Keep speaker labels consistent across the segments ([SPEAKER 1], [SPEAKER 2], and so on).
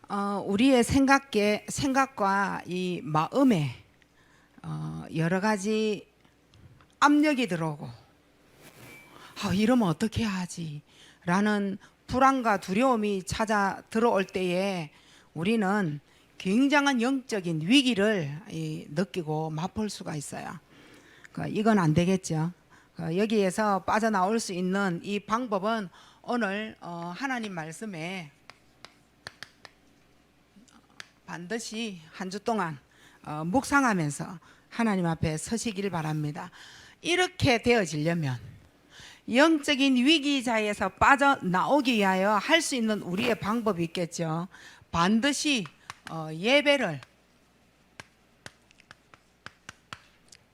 [SPEAKER 1] 우리의 생각과 이 마음에 여러 가지 압력이 들어오고 이러면 어떻게 하지? 라는 불안과 두려움이 찾아 들어올 때에 우리는 굉장한 영적인 위기를 느끼고 맛볼 수가 있어요. 이건 안 되겠죠. 여기에서 빠져나올 수 있는 이 방법은 오늘 하나님 말씀에 반드시 한 주 동안 묵상하면서 하나님 앞에 서시길 바랍니다. 이렇게 되어지려면 영적인 위기자에서 빠져나오기 위하여 할 수 있는 우리의 방법이 있겠죠. 반드시 예배를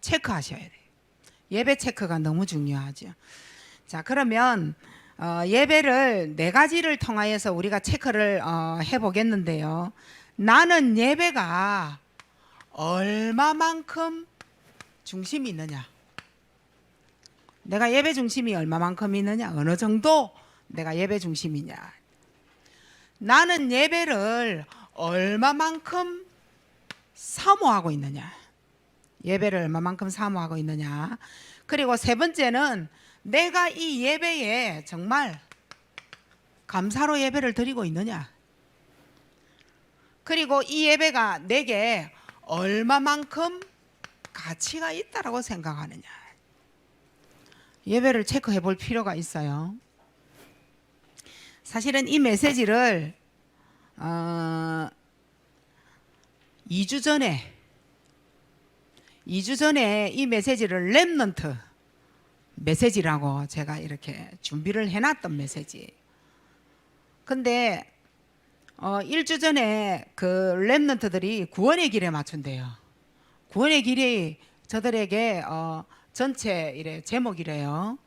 [SPEAKER 1] 체크하셔야 돼요. 예배 체크가 너무 중요하죠. 자, 그러면 예배를 네 가지를 통하여서 우리가 체크를 해보겠는데요. 나는 예배가 얼마만큼 중심이 있느냐, 내가 예배 중심이 얼마만큼 있느냐, 어느 정도 내가 예배 중심이냐, 나는 예배를 얼마만큼 사모하고 있느냐, 예배를 얼마만큼 사모하고 있느냐. 그리고 세 번째는 내가 이 예배에 정말 감사로 예배를 드리고 있느냐, 그리고 이 예배가 내게 얼마만큼 가치가 있다라고 생각하느냐. 예배를 체크해 볼 필요가 있어요. 사실은 이 메시지를 2주 전에 이 메시지를 렘넌트 메시지라고 제가 이렇게 준비를 해놨던 메시지. 근데 1주 전에 그 렘넌트들이 구원의 길에 맞춘대요. 구원의 길이 저들에게 전체 이래 제목이래요.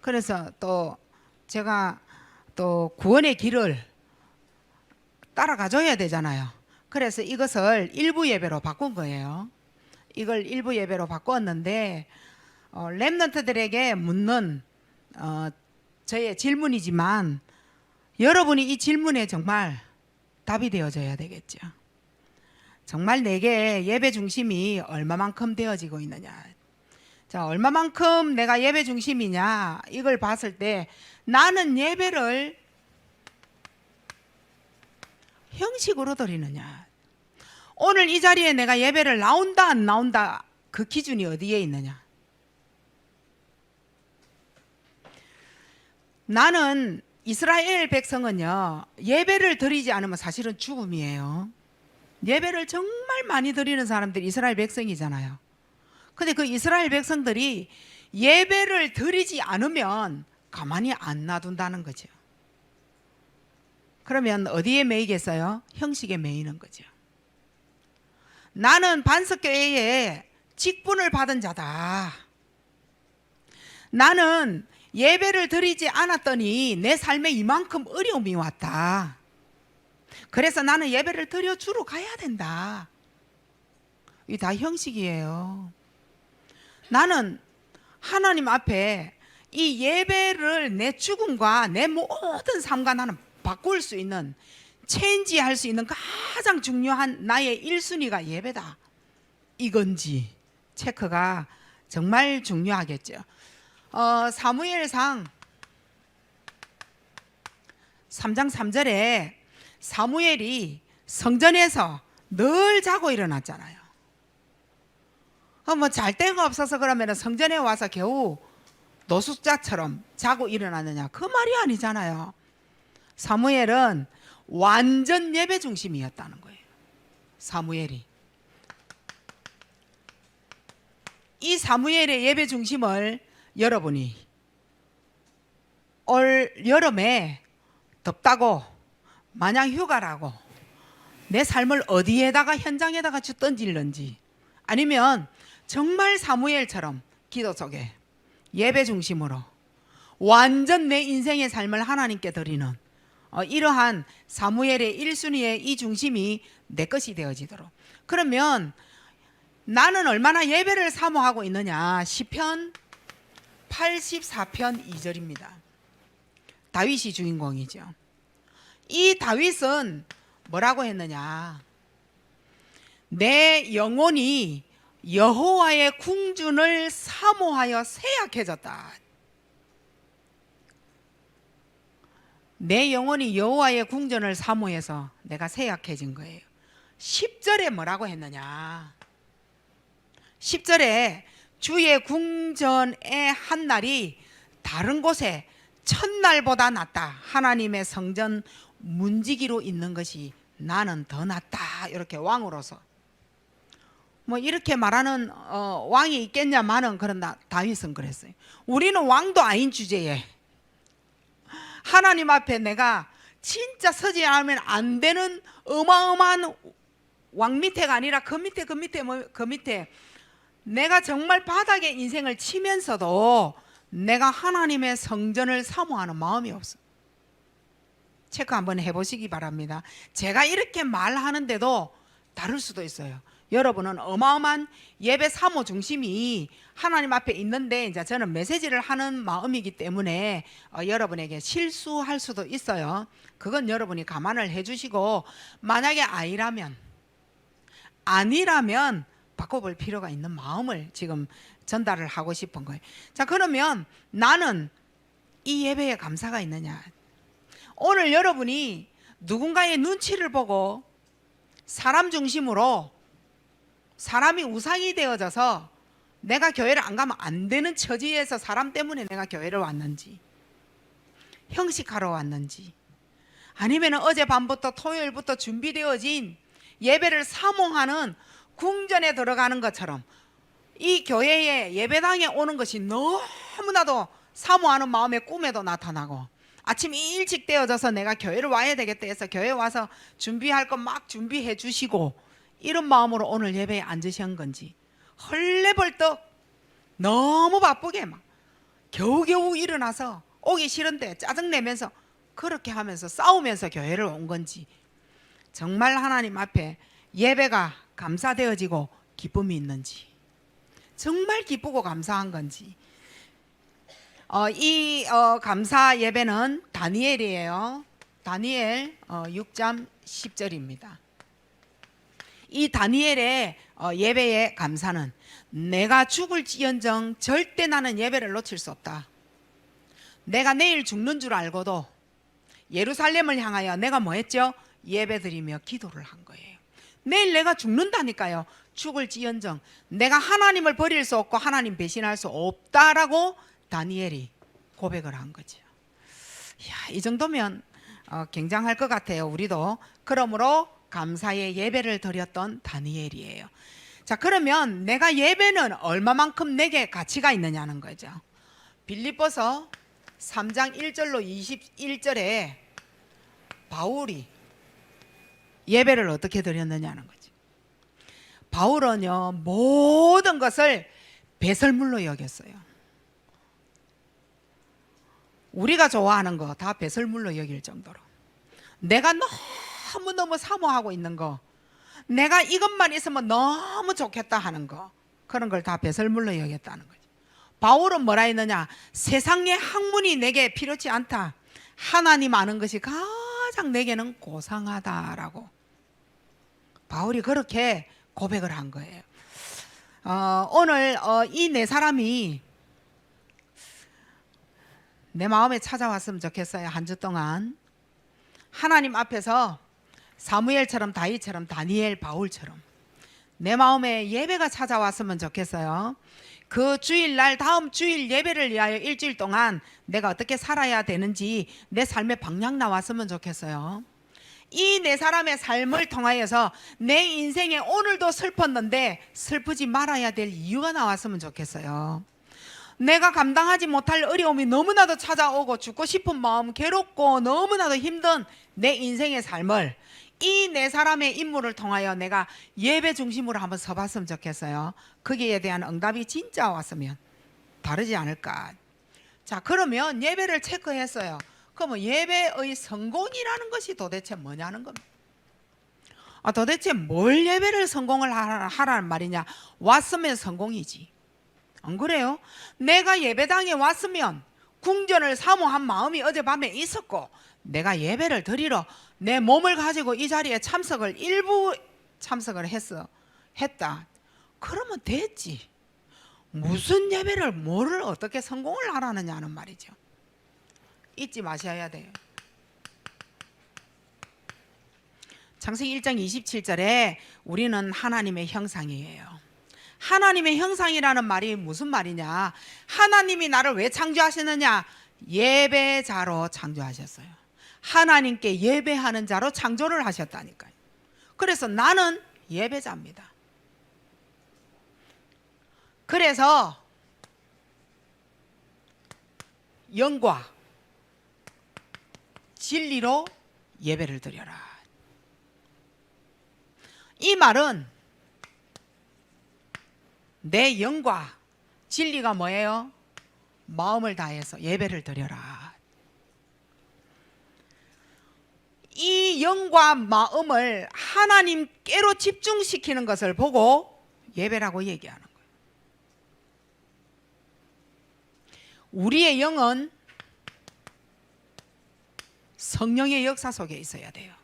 [SPEAKER 1] 그래서 또 제가 또 구원의 길을 따라가줘야 되잖아요. 그래서 이것을 일부 예배로 바꾼 거예요. 이걸 일부 예배로 바꿨는데 렘넌트들에게 묻는 저의 질문이지만 여러분이 이 질문에 정말 답이 되어져야 되겠죠. 정말 내게 예배 중심이 얼마만큼 되어지고 있느냐. 자, 얼마만큼 내가 예배 중심이냐, 이걸 봤을 때 나는 예배를 형식으로 드리느냐, 오늘 이 자리에 내가 예배를 나온다 안 나온다, 그 기준이 어디에 있느냐. 나는 이스라엘 백성은요, 예배를 드리지 않으면 사실은 죽음이에요. 예배를 정말 많이 드리는 사람들이 이스라엘 백성이잖아요. 근데 그 이스라엘 백성들이 예배를 드리지 않으면 가만히 안 놔둔다는 거죠. 그러면 어디에 매이겠어요? 형식에 매이는 거죠. 나는 반석교회에 직분을 받은 자다. 나는 예배를 드리지 않았더니 내 삶에 이만큼 어려움이 왔다. 그래서 나는 예배를 드려주러 가야 된다. 이게 다 형식이에요. 나는 하나님 앞에 이 예배를 내 죽음과 내 모든 삶과 나는 바꿀 수 있는, 체인지할 수 있는 가장 중요한 나의 1순위가 예배다, 이건지 체크가 정말 중요하겠죠. 사무엘상 3장 3절에 사무엘이 성전에서 늘 자고 일어났잖아요. 뭐 잘 데가 없어서 그러면 성전에 와서 겨우 노숙자처럼 자고 일어나느냐, 그 말이 아니잖아요. 사무엘은 완전 예배 중심이었다는 거예요. 사무엘이 이 사무엘의 예배 중심을 여러분이 올 여름에 덥다고 마냥 휴가라고 내 삶을 어디에다가 현장에다가 던질는지, 아니면 정말 사무엘처럼 기도 속에 예배 중심으로 완전 내 인생의 삶을 하나님께 드리는 이러한 사무엘의 1순위의 이 중심이 내 것이 되어지도록. 그러면 나는 얼마나 예배를 사모하고 있느냐. 시편 84편 2절입니다. 다윗이 주인공이죠. 이 다윗은 뭐라고 했느냐? 내 영혼이 여호와의 궁준을 사모하여 쇠약해졌다. 내 영혼이 여호와의 궁전을 사모해서 내가 쇠약해진 거예요. 10절에 뭐라고 했느냐? 10절에 주의 궁전의 한 날이 다른 곳에 첫날보다 낫다. 하나님의 성전 문지기로 있는 것이 나는 더 낫다. 이렇게 왕으로서 뭐 이렇게 말하는 왕이 있겠냐마는 그런다. 다윗은 그랬어요. 우리는 왕도 아닌 주제에 하나님 앞에 내가 진짜 서지 않으면 안 되는 어마어마한 왕 밑에가 아니라 그 밑에 내가 정말 바닥에 인생을 치면서도 내가 하나님의 성전을 사모하는 마음이 없어. 체크 한번 해보시기 바랍니다. 제가 이렇게 말하는데도 다를 수도 있어요. 여러분은 어마어마한 예배 사모 중심이 하나님 앞에 있는데 이제 저는 메시지를 하는 마음이기 때문에 여러분에게 실수할 수도 있어요. 그건 여러분이 감안을 해주시고, 만약에 아니라면 바꿔볼 필요가 있는 마음을 지금 전달을 하고 싶은 거예요. 자, 그러면 나는 이 예배에 감사가 있느냐? 오늘 여러분이 누군가의 눈치를 보고 사람 중심으로 사람이 우상이 되어져서 내가 교회를 안 가면 안 되는 처지에서 사람 때문에 내가 교회를 왔는지, 형식하러 왔는지, 아니면 어젯밤부터 토요일부터 준비되어진 예배를 사모하는 궁전에 들어가는 것처럼 이 교회에 예배당에 오는 것이 너무나도 사모하는 마음의 꿈에도 나타나고, 아침 일찍 되어져서 내가 교회를 와야 되겠다 해서 교회 와서 준비할 거 막 준비해 주시고 이런 마음으로 오늘 예배에 앉으신 건지, 헐레벌떡 너무 바쁘게 막 겨우겨우 일어나서 오기 싫은데 짜증내면서 그렇게 하면서 싸우면서 교회를 온 건지, 정말 하나님 앞에 예배가 감사되어지고 기쁨이 있는지, 정말 기쁘고 감사한 건지. 이 감사 예배는 다니엘이에요. 다니엘 6장 10절입니다. 이 다니엘의 예배의 감사는 내가 죽을지언정 절대 나는 예배를 놓칠 수 없다. 내가 내일 죽는 줄 알고도 예루살렘을 향하여 내가 뭐 했죠? 예배드리며 기도를 한 거예요. 내일 내가 죽는다니까요. 죽을지언정 내가 하나님을 버릴 수 없고 하나님 배신할 수 없다라고 다니엘이 고백을 한 거죠. 이야, 이 정도면 굉장할 것 같아요. 우리도. 그러므로 감사의 예배를 드렸던 다니엘이에요. 자, 그러면 내가 예배는 얼마만큼 내게 가치가 있느냐는 거죠. 빌립보서 3장 1절로 21절에 바울이 예배를 어떻게 드렸느냐는 거죠. 바울은요, 모든 것을 배설물로 여겼어요. 우리가 좋아하는 거 다 배설물로 여길 정도로, 내가 너무너무 사모하고 있는 거, 내가 이것만 있으면 너무 좋겠다 하는 거, 그런 걸 다 배설물로 여겼다는 거죠. 바울은 뭐라 했느냐? 세상의 학문이 내게 필요치 않다. 하나님 아는 것이 가장 내게는 고상하다라고 바울이 그렇게 고백을 한 거예요. 오늘 이 네 사람이 내 마음에 찾아왔으면 좋겠어요. 한 주 동안 하나님 앞에서 사무엘처럼 다윗처럼 다니엘 바울처럼 내 마음에 예배가 찾아왔으면 좋겠어요. 그 주일날 다음 주일 예배를 위하여 일주일 동안 내가 어떻게 살아야 되는지 내 삶의 방향 나왔으면 좋겠어요. 이 네 사람의 삶을 통하여서 내 인생에 오늘도 슬펐는데 슬프지 말아야 될 이유가 나왔으면 좋겠어요. 내가 감당하지 못할 어려움이 너무나도 찾아오고 죽고 싶은 마음, 괴롭고 너무나도 힘든 내 인생의 삶을 이 네 사람의 인물을 통하여 내가 예배 중심으로 한번 서봤으면 좋겠어요. 거기에 대한 응답이 진짜 왔으면 다르지 않을까. 자, 그러면 예배를 체크했어요. 그러면 예배의 성공이라는 것이 도대체 뭐냐는 겁니다. 도대체 뭘 예배를 성공을 하라는 말이냐? 왔으면 성공이지. 안 그래요? 내가 예배당에 왔으면 궁전을 사모한 마음이 어젯밤에 있었고 내가 예배를 드리러 내 몸을 가지고 이 자리에 일부 참석을 했다. 그러면 됐지. 무슨 예배를 뭐를 어떻게 성공을 하라느냐는 말이죠. 잊지 마셔야 돼요. 창세기 1장 27절에 우리는 하나님의 형상이에요. 하나님의 형상이라는 말이 무슨 말이냐? 하나님이 나를 왜 창조하셨느냐? 예배자로 창조하셨어요. 하나님께 예배하는 자로 창조를 하셨다니까요. 그래서 나는 예배자입니다. 그래서 영과 진리로 예배를 드려라. 이 말은 내 영과 진리가 뭐예요? 마음을 다해서 예배를 드려라. 이 영과 마음을 하나님께로 집중시키는 것을 보고 예배라고 얘기하는 거예요. 우리의 영은 성령의 역사 속에 있어야 돼요.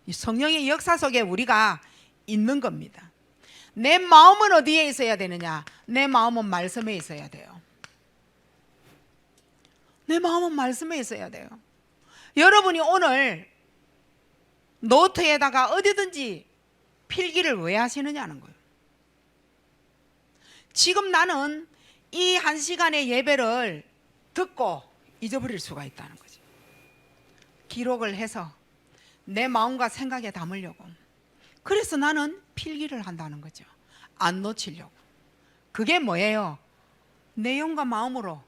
[SPEAKER 1] 이 성령의 역사 속에 우리가 있는 겁니다. 내 마음은 어디에 있어야 되느냐? 내 마음은 말씀에 있어야 돼요. 내 마음은 말씀에 있어야 돼요. 여러분이 오늘 노트에다가 어디든지 필기를 왜 하시느냐는 거예요. 지금 나는 이 1시간의 예배를 듣고 잊어버릴 수가 있다는 거죠. 기록을 해서 내 마음과 생각에 담으려고. 그래서 나는 필기를 한다는 거죠. 안 놓치려고. 그게 뭐예요? 내 영과 마음으로,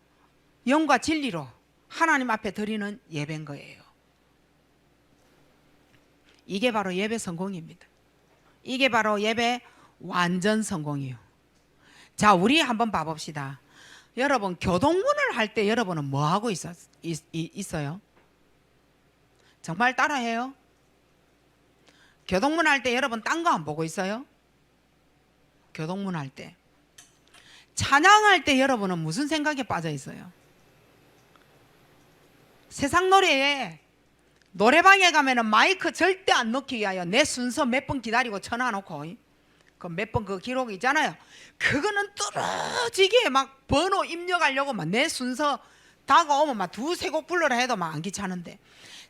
[SPEAKER 1] 영과 진리로 하나님 앞에 드리는 예배인 거예요. 이게 바로 예배 성공입니다. 이게 바로 예배 완전 성공이에요. 자, 우리 한번 봐봅시다. 여러분, 교동문을 할 때 여러분은 뭐 하고 있어요? 정말 따라해요? 교동문 할 때 여러분 딴 거 안 보고 있어요? 교동문 할 때. 찬양할 때 여러분은 무슨 생각에 빠져 있어요? 세상 노래에 노래방에 가면은 마이크 절대 안 넣기 위하여 내 순서 몇 번 기다리고 쳐놔놓고 그 몇 번 그 기록 있잖아요. 그거는 뚫어지게 막 번호 입력하려고 막 내 순서 다가오면 막 두세 곡 불러라 해도 막 안 귀찮은데,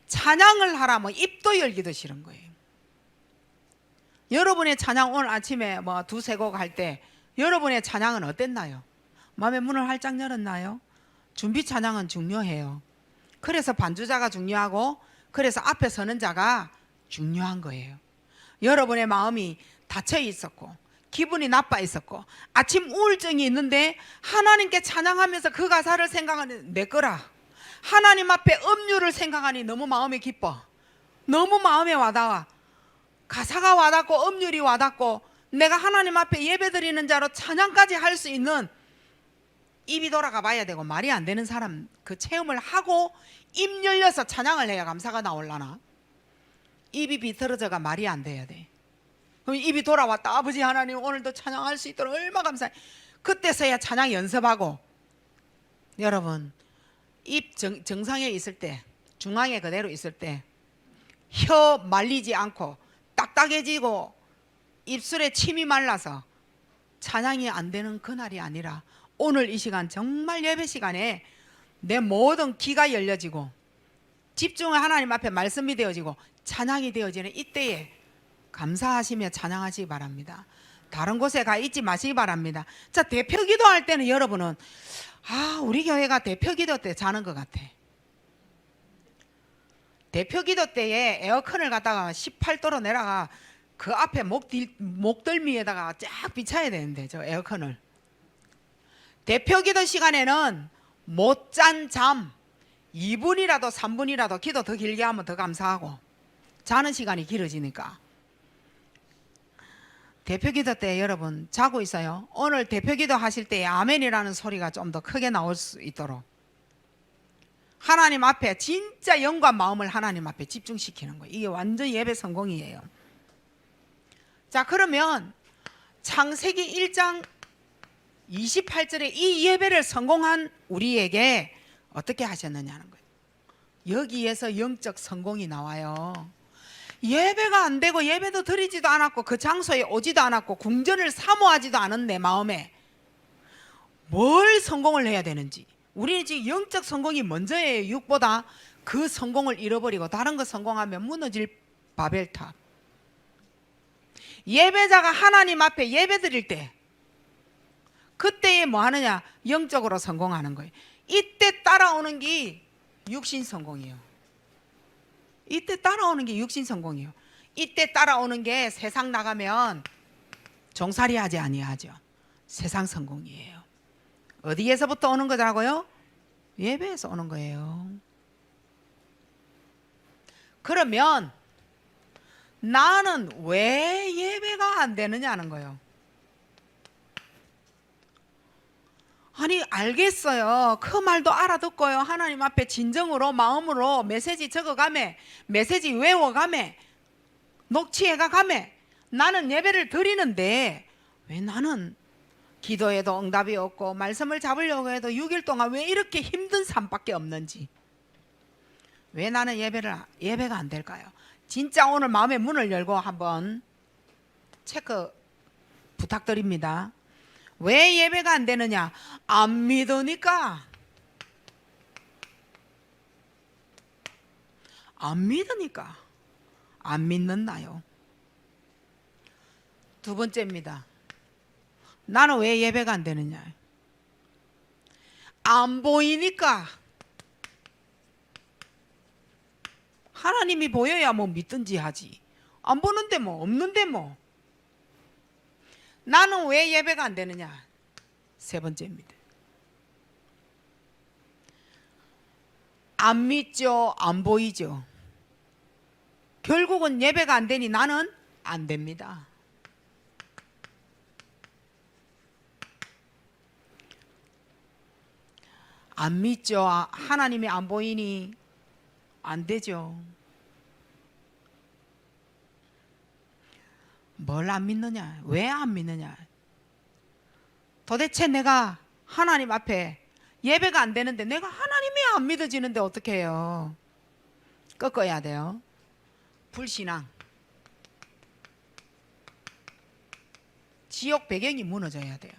[SPEAKER 1] 찬양을 하라면 입도 열기도 싫은 거예요. 여러분의 찬양 오늘 아침에 뭐 두세 곡 할 때 여러분의 찬양은 어땠나요? 마음의 문을 활짝 열었나요? 준비 찬양은 중요해요. 그래서 반주자가 중요하고, 그래서 앞에 서는 자가 중요한 거예요. 여러분의 마음이 닫혀 있었고 기분이 나빠 있었고 아침 우울증이 있는데 하나님께 찬양하면서 그 가사를 생각하니 내 거라, 하나님 앞에 음료를 생각하니 너무 마음이 기뻐, 너무 마음에 와닿아, 가사가 와닿고 음률이 와닿고 내가 하나님 앞에 예배드리는 자로 찬양까지 할 수 있는, 입이 돌아가 봐야 되고 말이 안 되는 사람 그 체험을 하고 입 열려서 찬양을 해야 감사가 나올라나? 입이 비틀어져가 말이 안 돼야 돼. 그럼 입이 돌아왔다. 아버지 하나님 오늘도 찬양할 수 있도록 얼마나 감사해. 그때서야 찬양 연습하고. 여러분, 입 정상에 있을 때, 중앙에 그대로 있을 때 혀 말리지 않고 딱딱해지고 입술에 침이 말라서 찬양이 안 되는 그날이 아니라 오늘 이 시간 정말 예배 시간에 내 모든 귀가 열려지고 집중을 하나님 앞에 말씀이 되어지고 찬양이 되어지는 이때에 감사하시며 찬양하시기 바랍니다. 다른 곳에 가 있지 마시기 바랍니다. 자, 대표 기도할 때는 여러분은 우리 교회가 대표 기도 때 자는 것 같아. 대표 기도 때에 에어컨을 갖다가 18도로 내다가 그 앞에 목덜미에다가 쫙 비춰야 되는데, 저 에어컨을. 대표 기도 시간에는 못 잔 잠 2분이라도 3분이라도 기도 더 길게 하면 더 감사하고, 자는 시간이 길어지니까. 대표 기도 때 여러분 자고 있어요? 오늘 대표 기도 하실 때 아멘이라는 소리가 좀 더 크게 나올 수 있도록 하나님 앞에 진짜 영과 마음을 하나님 앞에 집중시키는 거예요. 이게 완전 예배 성공이에요. 자, 그러면 창세기 1장 28절에 이 예배를 성공한 우리에게 어떻게 하셨느냐는 거예요. 여기에서 영적 성공이 나와요. 예배가 안 되고 예배도 드리지도 않았고 그 장소에 오지도 않았고 궁전을 사모하지도 않은 내 마음에 뭘 성공을 해야 되는지. 우리는 지금 영적 성공이 먼저예요. 육보다. 그 성공을 잃어버리고 다른 거 성공하면 무너질 바벨탑. 예배자가 하나님 앞에 예배 드릴 때 그때에 뭐 하느냐? 영적으로 성공하는 거예요. 이때 따라오는 게 육신 성공이에요. 이때 따라오는 게 육신 성공이에요. 이때 따라오는 게 세상 나가면 종살이 하지 아니하죠. 세상 성공이에요. 어디에서부터 오는 거라고요? 예배에서 오는 거예요. 그러면 나는 왜 예배가 안 되느냐는 거예요. 아니 알겠어요. 그 말도 알아듣고요. 하나님 앞에 진정으로 마음으로 메시지 적어가매, 메시지 외워가매, 녹취해가가매 나는 예배를 드리는데 왜 나는 기도해도 응답이 없고 말씀을 잡으려고 해도 6일 동안 왜 이렇게 힘든 삶밖에 없는지, 왜 나는 예배가 안 될까요? 진짜 오늘 마음의 문을 열고 한번 체크 부탁드립니다. 왜 예배가 안 되느냐? 안 믿으니까. 안 믿으니까. 안 믿는다요. 두 번째입니다. 나는 왜 예배가 안 되느냐? 안 보이니까. 하나님이 보여야 뭐 믿든지 하지. 안 보는데 뭐, 없는데 뭐. 나는 왜 예배가 안 되느냐? 세 번째입니다. 안 믿죠? 안 보이죠? 결국은 예배가 안 되니 나는 안 됩니다. 안 믿죠? 하나님이 안 보이니 안 되죠. 뭘 안 믿느냐? 왜 안 믿느냐? 도대체 내가 하나님 앞에 예배가 안 되는데 내가 하나님이 안 믿어지는데 어떻게 해요? 꺾어야 돼요. 불신앙. 지옥 배경이 무너져야 돼요.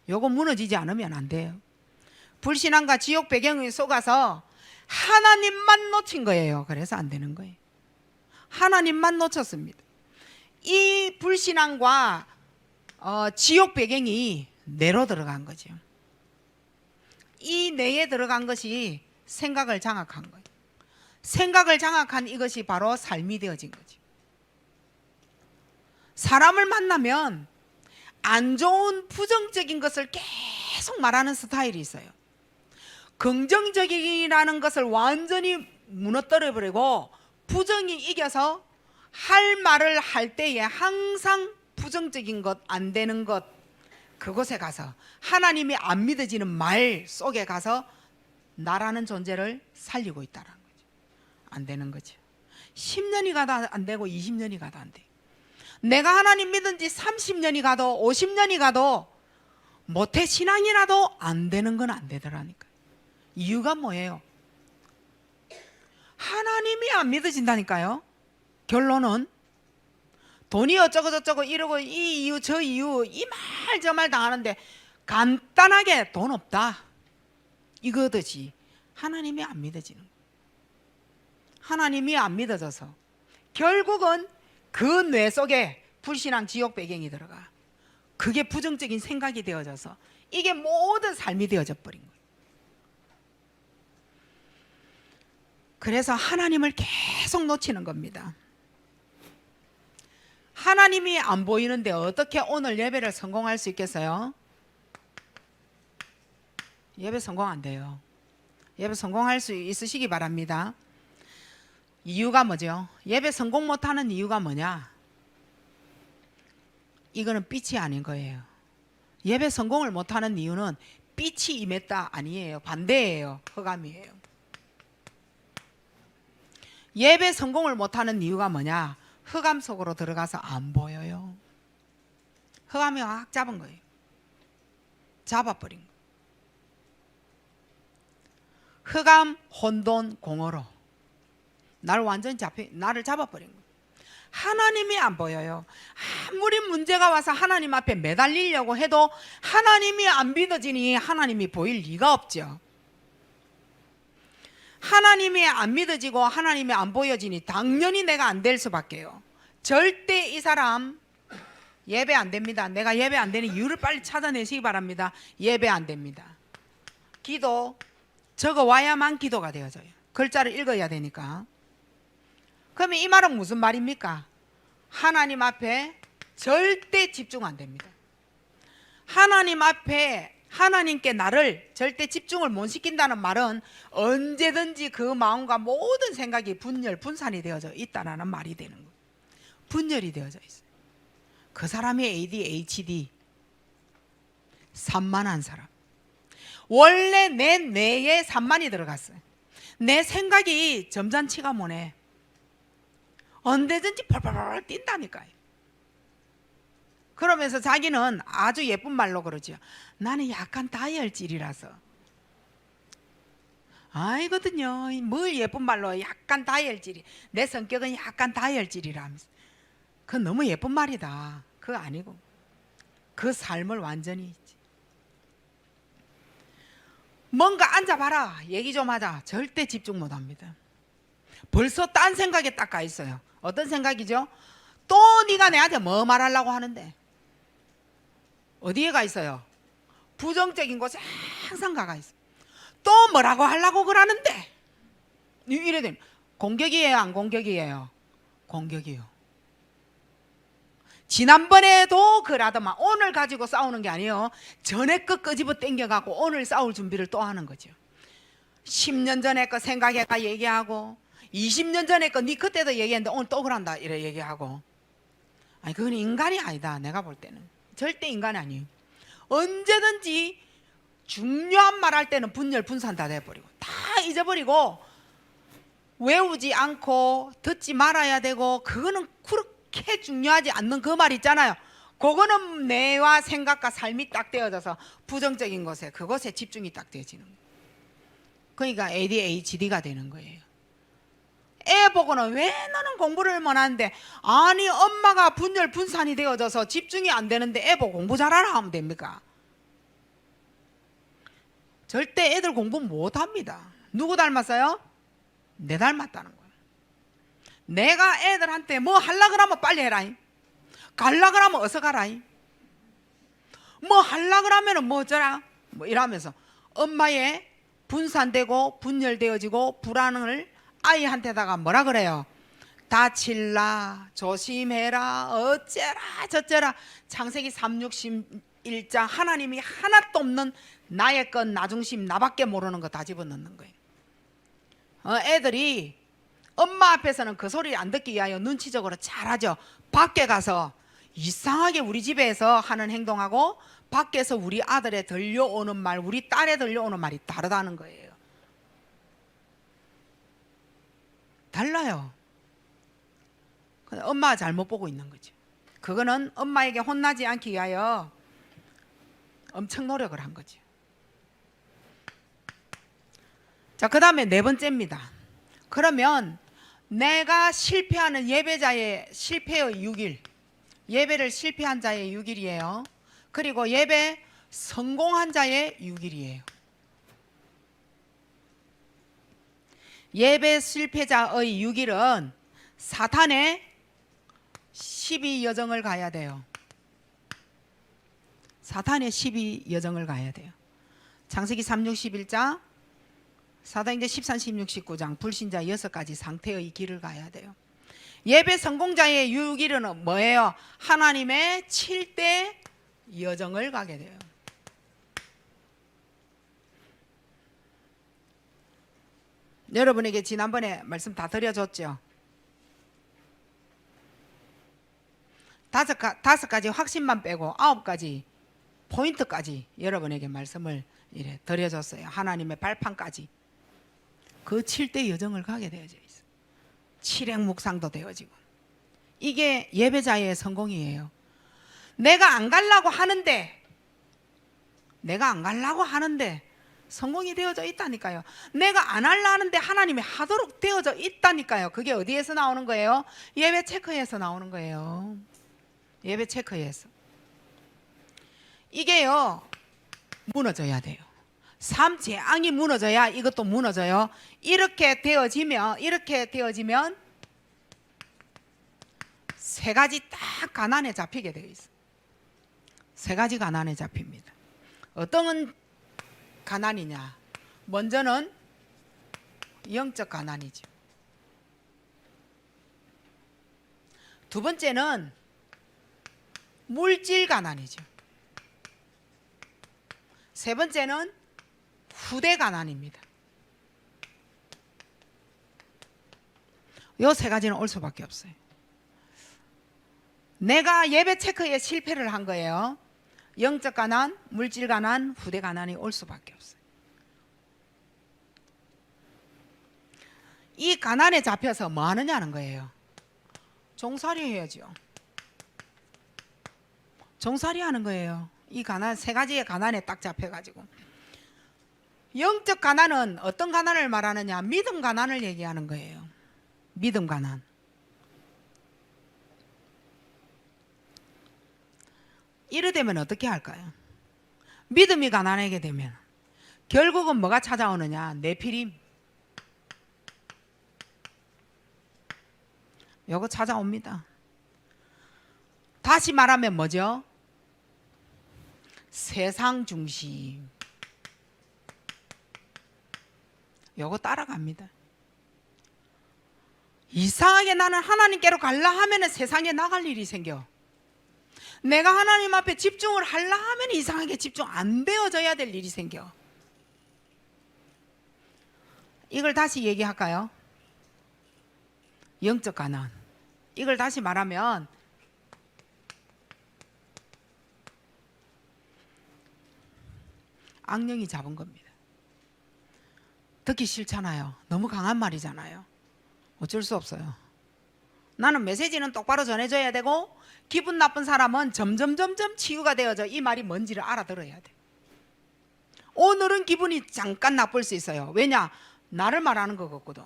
[SPEAKER 1] 요거 무너지지 않으면 안 돼요. 불신앙과 지옥 배경에 속아서 하나님만 놓친 거예요. 그래서 안 되는 거예요. 하나님만 놓쳤습니다. 이 불신앙과 지옥 배경이 뇌로 들어간 거죠. 이 뇌에 들어간 것이 생각을 장악한 거예요. 생각을 장악한 이것이 바로 삶이 되어진 거죠. 사람을 만나면 안 좋은 부정적인 것을 계속 말하는 스타일이 있어요. 긍정적이라는 것을 완전히 무너뜨려 버리고 부정이 이겨서 할 말을 할 때에 항상 부정적인 것, 안 되는 것, 그곳에 가서 하나님이 안 믿어지는 말 속에 가서 나라는 존재를 살리고 있다는 거죠. 안 되는 거죠. 10년이 가도 안 되고 20년이 가도 안 돼요. 내가 하나님 믿은 지 30년이 가도 50년이 가도 모태 신앙이라도 안 되는 건 안 되더라니까요. 이유가 뭐예요? 하나님이 안 믿어진다니까요. 결론은 돈이 어쩌고 저쩌고 이러고 이 이유 저 이유 이 말 저 말 당하는데 간단하게 돈 없다 이거듯이 하나님이 안 믿어지는 거예요. 하나님이 안 믿어져서 결국은 그 뇌 속에 불신앙 지옥 배경이 들어가. 그게 부정적인 생각이 되어져서 이게 모든 삶이 되어져 버린 거예요. 그래서 하나님을 계속 놓치는 겁니다. 하나님이 안 보이는데 어떻게 오늘 예배를 성공할 수 있겠어요? 예배 성공 안 돼요. 예배 성공할 수 있으시기 바랍니다. 이유가 뭐죠? 예배 성공 못하는 이유가 뭐냐? 이거는 빛이 아닌 거예요. 예배 성공을 못하는 이유는 빛이 임했다 아니에요. 반대예요. 흑암이에요. 예배 성공을 못하는 이유가 뭐냐? 흑암 속으로 들어가서 안 보여요. 흑암이 확 잡은 거예요. 잡아버린 거예요. 흑암 혼돈 공허로 나를 완전히 나를 잡아버린 거예요. 하나님이 안 보여요. 아무리 문제가 와서 하나님 앞에 매달리려고 해도 하나님이 안 믿어지니 하나님이 보일 리가 없죠. 하나님이 안 믿어지고 하나님이 안 보여지니 당연히 내가 안 될 수밖에요. 절대 이 사람 예배 안 됩니다. 내가 예배 안 되는 이유를 빨리 찾아내시기 바랍니다. 예배 안 됩니다. 기도 적어 와야만 기도가 되어져요. 글자를 읽어야 되니까. 그러면 이 말은 무슨 말입니까? 하나님 앞에 절대 집중 안 됩니다. 하나님 앞에 하나님께 나를 절대 집중을 못 시킨다는 말은 언제든지 그 마음과 모든 생각이 분열, 분산이 되어져 있다는 말이 되는 거예요. 분열이 되어져 있어요. 그 사람이 ADHD 산만한 사람. 원래 내 뇌에 산만이 들어갔어요. 내 생각이 점잖지가 못해. 언제든지 펄펄펄 뛴다니까요. 그러면서 자기는 아주 예쁜 말로 그러죠. 나는 약간 다이얼질이라서. 아이거든요. 뭘 예쁜 말로 약간 다이얼질이. 내 성격은 약간 다이얼질이라면서. 그건 너무 예쁜 말이다. 그거 아니고 그 삶을 완전히 뭔가 앉아봐라 얘기 좀 하자. 절대 집중 못합니다. 벌써 딴 생각에 딱 가 있어요. 어떤 생각이죠? 또 네가 내한테 뭐 말하려고 하는데. 어디에 가 있어요? 부정적인 곳에 항상 가 있어요. 또 뭐라고 하려고 그러는데. 이래 되면 공격이에요 안 공격이에요? 공격이에요. 지난번에도 그러더만 오늘 가지고 싸우는 게 아니에요. 전에 거 끄집어 당겨갖고 오늘 싸울 준비를 또 하는 거죠. 10년 전에 거 생각해가 얘기하고 20년 전에 거 네 그때도 얘기했는데 오늘 또 그런다 이래 얘기하고. 아니 그건 인간이 아니다. 내가 볼 때는 절대 인간이 아니에요. 언제든지 중요한 말 할 때는 분열 분산 다 돼버리고 다 잊어버리고 외우지 않고 듣지 말아야 되고 그거는 그렇게 중요하지 않는 그 말 있잖아요. 그거는 뇌와 생각과 삶이 딱 되어져서 부정적인 것에 그것에 집중이 딱 되어지는 거예요. 그러니까 ADHD가 되는 거예요. 애 보고는 왜 너는 공부를 못하는데 아니 엄마가 분열 분산이 되어져서 집중이 안 되는데 애 보고 공부 잘하라 하면 됩니까? 절대 애들 공부 못합니다. 누구 닮았어요? 내 닮았다는 거예요. 내가 애들한테 뭐 하려 그러면 빨리 해라. 갈라 그러면 어서 가라. 뭐 하려 그러면 뭐 어쩌라 뭐 이러면서 엄마의 분산되고 분열되어지고 불안을 아이한테다가 뭐라 그래요? 다칠라 조심해라 어째라 저째라. 창세기 3:61장 하나님이 하나도 없는 나의 것 나중심 나밖에 모르는 거 다 집어넣는 거예요. 애들이 엄마 앞에서는 그 소리 안 듣기 위하여 눈치적으로 잘하죠. 밖에 가서 이상하게 우리 집에서 하는 행동하고 밖에서 우리 아들에 들려오는 말 우리 딸에 들려오는 말이 다르다는 거예요. 달라요. 엄마가 잘못 보고 있는 거죠. 그거는 엄마에게 혼나지 않기 위하여 엄청 노력을 한 거죠. 자, 그 다음에 네 번째입니다. 그러면 내가 실패하는 예배자의 실패의 6일, 예배를 실패한 자의 6일이에요. 그리고 예배 성공한 자의 6일이에요. 예배 실패자의 6일은 사탄의 12여정을 가야 돼요. 사탄의 12여정을 가야 돼요. 창세기 3:61장, 사도행전 13, 16, 19장 불신자 6가지 상태의 길을 가야 돼요. 예배 성공자의 6일은 뭐예요? 하나님의 7대 여정을 가게 돼요. 여러분에게 지난번에 말씀 다 드려줬죠. 5가지 확신만 빼고 9가지 포인트까지 여러분에게 말씀을 이래 드려줬어요. 하나님의 발판까지. 그 7대 여정을 가게 되어져 있어요. 7행 묵상도 되어지고. 이게 예배자의 성공이에요. 내가 안 가려고 하는데 성공이 되어져 있다니까요. 내가 안 하려 하는데 하나님이 하도록 되어져 있다니까요. 그게 어디에서 나오는 거예요? 예배 체크에서 나오는 거예요. 예배 체크에서. 이게요, 무너져야 돼요. 삶 재앙이 무너져야 이것도 무너져요. 이렇게 되어지면 세 가지 딱 가난에 잡히게 되어 있어요. 세 가지 가난에 잡힙니다. 어떤 가난이냐? 먼저는 영적 가난이죠. 두 번째는 물질 가난이죠. 세 번째는 후대 가난입니다. 이 세 가지는 올 수밖에 없어요. 내가 예배 체크에 실패를 한 거예요. 영적 가난, 물질 가난, 후대 가난이 올 수밖에 없어요. 이 가난에 잡혀서 뭐 하느냐는 거예요. 종살이 해야죠. 종살이 하는 거예요. 이 가난, 세 가지의 가난에 딱 잡혀가지고. 영적 가난은 어떤 가난을 말하느냐? 믿음 가난을 얘기하는 거예요. 믿음 가난. 이래 되면 어떻게 할까요? 믿음이 가난하게 되면 결국은 뭐가 찾아오느냐? 내피림. 요거 찾아옵니다. 다시 말하면 뭐죠? 세상 중심. 요거 따라갑니다. 이상하게 나는 하나님께로 갈라 하면 세상에 나갈 일이 생겨. 내가 하나님 앞에 집중을 하려 하면 이상하게 집중 안 되어져야 될 일이 생겨. 이걸 다시 얘기할까요? 영적 가난. 이걸 다시 말하면 악령이 잡은 겁니다. 듣기 싫잖아요. 너무 강한 말이잖아요. 어쩔 수 없어요. 나는 메시지는 똑바로 전해줘야 되고 기분 나쁜 사람은 점점 치유가 되어져 이 말이 뭔지를 알아들어야 돼. 오늘은 기분이 잠깐 나쁠 수 있어요. 왜냐? 나를 말하는 것 같거든.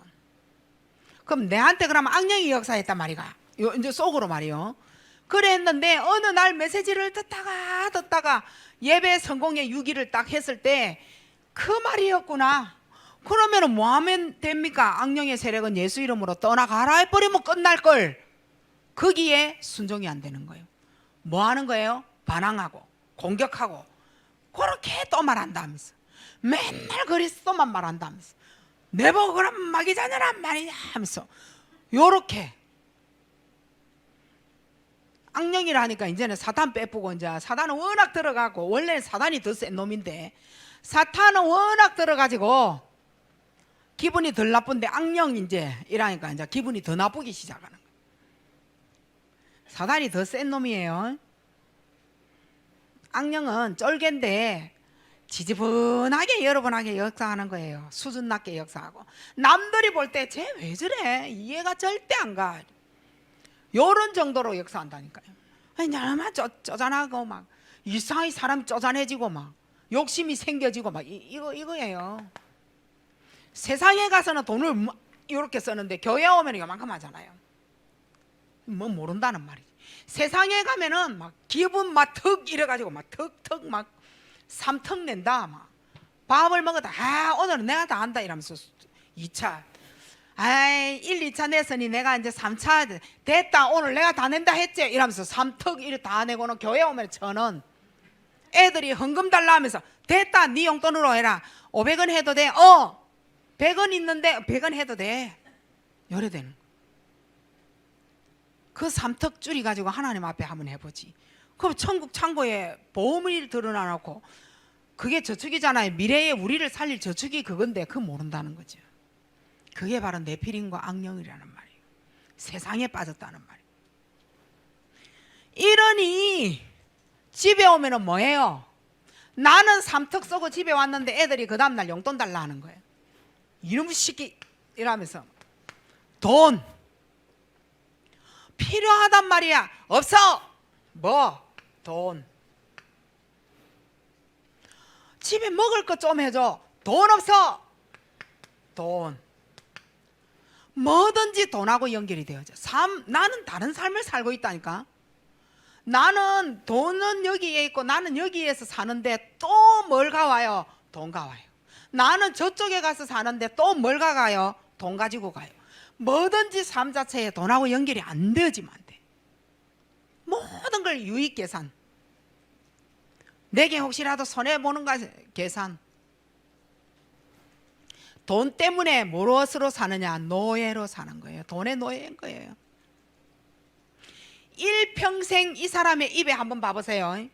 [SPEAKER 1] 그럼 내한테 그러면 악령이 역사했단 말이가. 이제 속으로 말이요. 그랬는데 어느 날 메시지를 듣다가 예배 성공의 유기를 딱 했을 때 그 말이었구나. 그러면 뭐 하면 됩니까? 악령의 세력은 예수 이름으로 떠나가라 해버리면 끝날 걸. 거기에 순종이 안 되는 거예요. 뭐 하는 거예요? 반항하고 공격하고 그렇게 또 말한다면서 맨날 그리스도만 말한다면서 내보고 그럼 마귀자녀란 말이냐 하면서 요렇게 악령이라니까 이제는 사탄 빼쁘고 이제 사탄은 워낙 들어가고 원래는 사탄이 더 센 놈인데 사탄은 워낙 들어가지고 기분이 덜 나쁜데 악령 이제 이라니까 이제 기분이 더 나쁘기 시작하는 거예요. 사탄이 더 센 놈이에요. 악령은 쫄개인데 지지분하게 여러분하게 역사하는 거예요. 수준 낮게 역사하고 남들이 볼 때 쟤 왜 저래 이해가 절대 안 가. 요런 정도로 역사한다니까요. 나만 쪼잔하고 막 이상하게 사람이 쪼잔해지고 막 욕심이 생겨지고 막 이거예요. 세상에 가서는 돈을 이렇게 쓰는데 교회 오면 이만큼 하잖아요. 뭐 모른다는 말이지. 세상에 가면은 막 기분 막 턱 이래가지고 막 턱 막 삼턱 낸다 막 밥을 먹었다. 오늘은 내가 다 한다 이러면서 2차 1, 2차 냈으니 내가 이제 3차 됐다 오늘 내가 다 낸다 했지 이러면서 3턱 이렇게 다 내고는 교회 오면 1,000원. 애들이 헌금 달라 하면서 됐다 네 용돈으로 해라. 500원 해도 돼. 100원 있는데 100원 해도 돼. 요래 되는 거. 그 3턱 줄이 가지고 하나님 앞에 한번 해보지. 그럼 천국 창고에 보험을 드러나놓고 그게 저축이잖아요. 미래에 우리를 살릴 저축이 그건데 그거 모른다는 거죠. 그게 바로 네피림과 악령이라는 말이에요. 세상에 빠졌다는 말이에요. 이러니 집에 오면은 뭐예요? 나는 3턱 쓰고 집에 왔는데 애들이 그 다음날 용돈 달라 하는 거예요. 이놈 시끼 이러면서 돈 필요하단 말이야. 없어. 뭐? 돈. 집에 먹을 것 좀 해줘. 돈 없어. 돈. 뭐든지 돈하고 연결이 되어져. 나는 다른 삶을 살고 있다니까. 나는 돈은 여기에 있고 나는 여기에서 사는데 또 뭘 가와요? 돈 가와요. 나는 저쪽에 가서 사는데 또 뭘 가가요? 돈 가지고 가요. 뭐든지 삶 자체에 돈하고 연결이 안 되어지면 안 돼. 모든 걸 유익 계산. 내게 혹시라도 손해보는가 계산. 돈 때문에 무엇으로 사느냐? 노예로 사는 거예요. 돈의 노예인 거예요. 일평생 이 사람의 입에 한번 봐보세요.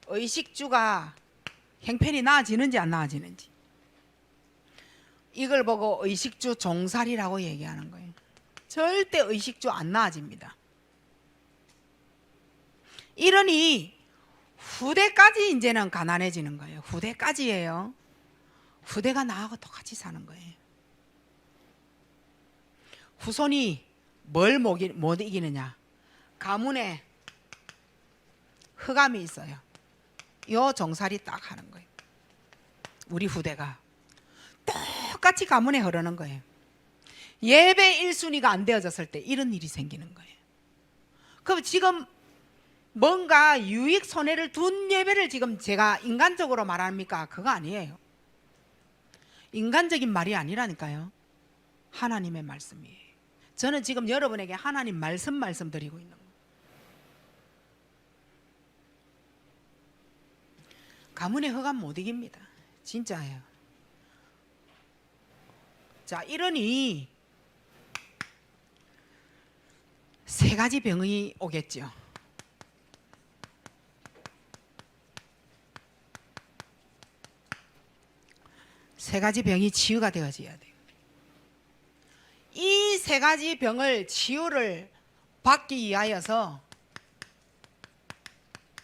[SPEAKER 1] 의식주가 형편이 나아지는지 안 나아지는지. 이걸 보고 의식주 종살이라고 얘기하는 거예요. 절대 의식주 안 나아집니다. 이러니 후대까지 이제는 가난해지는 거예요. 후대까지예요. 후대가 나하고 똑같이 사는 거예요. 후손이 뭘 못 이기느냐? 가문에 흑암이 있어요. 요 종살이 딱 하는 거예요. 우리 후대가 똑같이 가문에 흐르는 거예요. 예배 1순위가 안 되어졌을 때 이런 일이 생기는 거예요. 그럼 지금 뭔가 유익 손해를 둔 예배를 지금 제가 인간적으로 말합니까? 그거 아니에요. 인간적인 말이 아니라니까요. 하나님의 말씀이에요. 저는 지금 여러분에게 하나님 말씀드리고 있는 거예요. 가문의 흑암 못 이깁니다. 진짜예요. 자, 이러니 세 가지 병이 오겠죠. 세 가지 병이 치유가 되어져야 돼요. 이 세 가지 병을 치유를 받기 위하여서